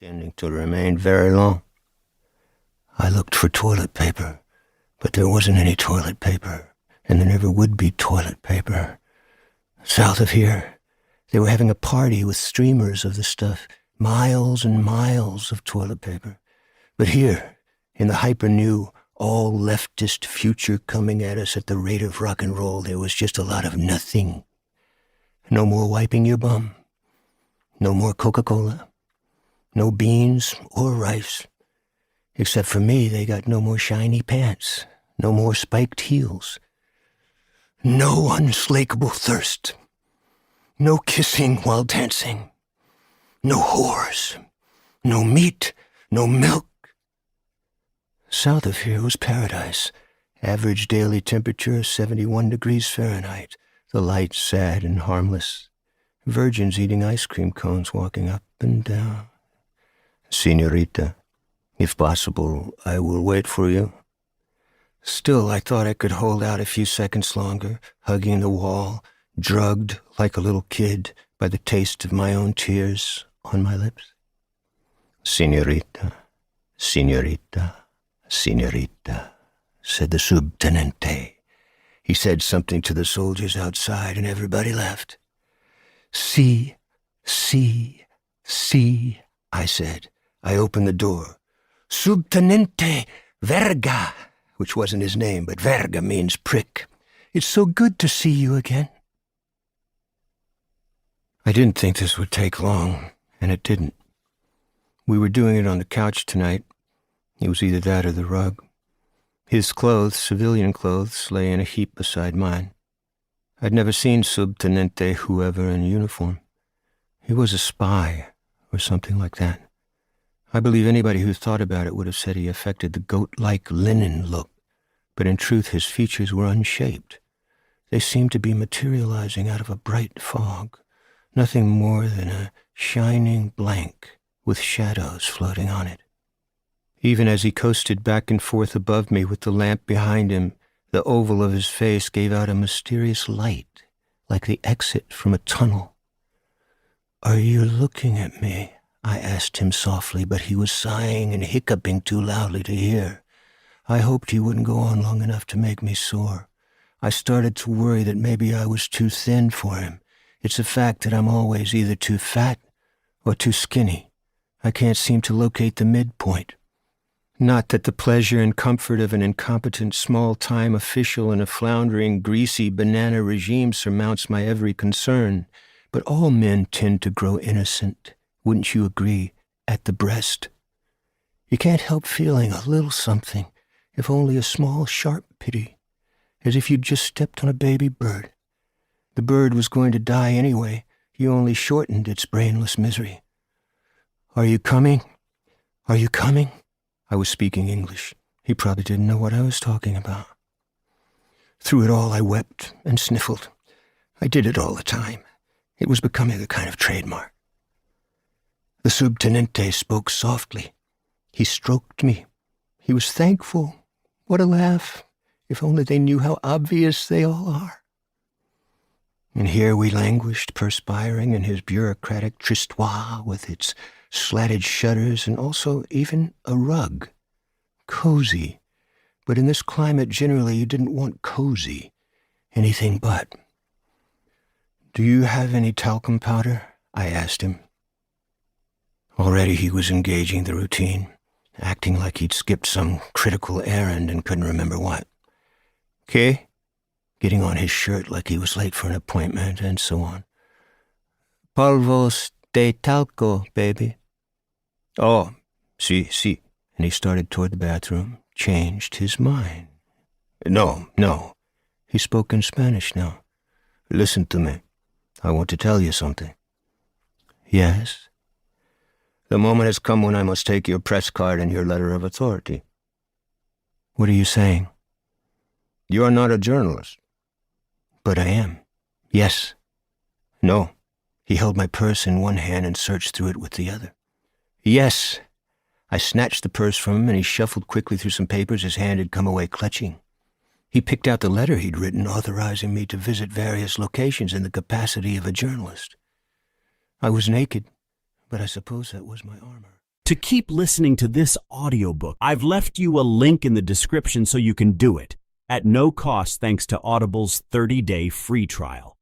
Tending to remain very long. I looked for toilet paper, but there wasn't any toilet paper, and there never would be toilet paper. South of here, they were having a party with streamers of the stuff, miles and miles of toilet paper. But here, in the hyper-new, all-leftist future coming at us at the rate of rock and roll, there was just a lot of nothing. No more wiping your bum. No more Coca-Cola. No beans or rice. Except for me, they got no more shiny pants. No more spiked heels. No unslakable thirst. No kissing while dancing. No whores. No meat. No milk. South of here was paradise. Average daily temperature 71 degrees Fahrenheit. The light sad and harmless. Virgins eating ice cream cones walking up and down. Senorita, if possible, I will wait for you. Still, I thought I could hold out a few seconds longer, hugging the wall, drugged like a little kid by the taste of my own tears on my lips. Senorita, senorita, senorita, said the subtenente. He said something to the soldiers outside, and everybody laughed. See, I said. I opened the door. Subtenente Verga, which wasn't his name, but Verga means prick. It's so good to see you again. I didn't think this would take long, and it didn't. We were doing it on the couch tonight. It was either that or the rug. His clothes, civilian clothes, lay in a heap beside mine. I'd never seen Subtenente whoever in uniform. He was a spy, or something like that. I believe anybody who thought about it would have said he affected the goat-like linen look, but in truth his features were unshaped. They seemed to be materializing out of a bright fog, nothing more than a shining blank with shadows floating on it. Even as he coasted back and forth above me with the lamp behind him, the oval of his face gave out a mysterious light, like the exit from a tunnel. "Are you looking at me?" I asked him softly, but he was sighing and hiccuping too loudly to hear. I hoped he wouldn't go on long enough to make me sore. I started to worry that maybe I was too thin for him. It's a fact that I'm always either too fat or too skinny. I can't seem to locate the midpoint. Not that the pleasure and comfort of an incompetent small-time official in a floundering, greasy banana regime surmounts my every concern, but all men tend to grow innocent. Wouldn't you agree, at the breast? You can't help feeling a little something, if only a small, sharp pity, as if you'd just stepped on a baby bird. The bird was going to die anyway. You only shortened its brainless misery. "Are you coming? Are you coming?" I was speaking English. He probably didn't know what I was talking about. Through it all, I wept and sniffled. I did it all the time. It was becoming a kind of trademark. The subtenente spoke softly. He stroked me. He was thankful. What a laugh. If only they knew how obvious they all are. And here we languished, perspiring in his bureaucratic tristoire with its slatted shutters and also even a rug. Cozy. But in this climate, generally, you didn't want cozy. Anything but. "Do you have any talcum powder?" I asked him. Already he was engaging the routine, acting like he'd skipped some critical errand and couldn't remember what. "Que?" Getting on his shirt like he was late for an appointment, and so on. "Polvos de talco, baby." "Oh, si. And he started toward the bathroom, changed his mind. No. He spoke in Spanish now. "Listen to me. I want to tell you something." "Yes?" "The moment has come when I must take your press card and your letter of authority." "What are you saying?" "You are not a journalist." "But I am." "Yes." "No." He held my purse in one hand and searched through it with the other. "Yes." I snatched the purse from him, and he shuffled quickly through some papers his hand had come away clutching. He picked out the letter he'd written authorizing me to visit various locations in the capacity of a journalist. I was naked, but I suppose that was my armor. To keep listening to this audiobook, I've left you a link in the description so you can do it at no cost thanks to Audible's 30-day free trial.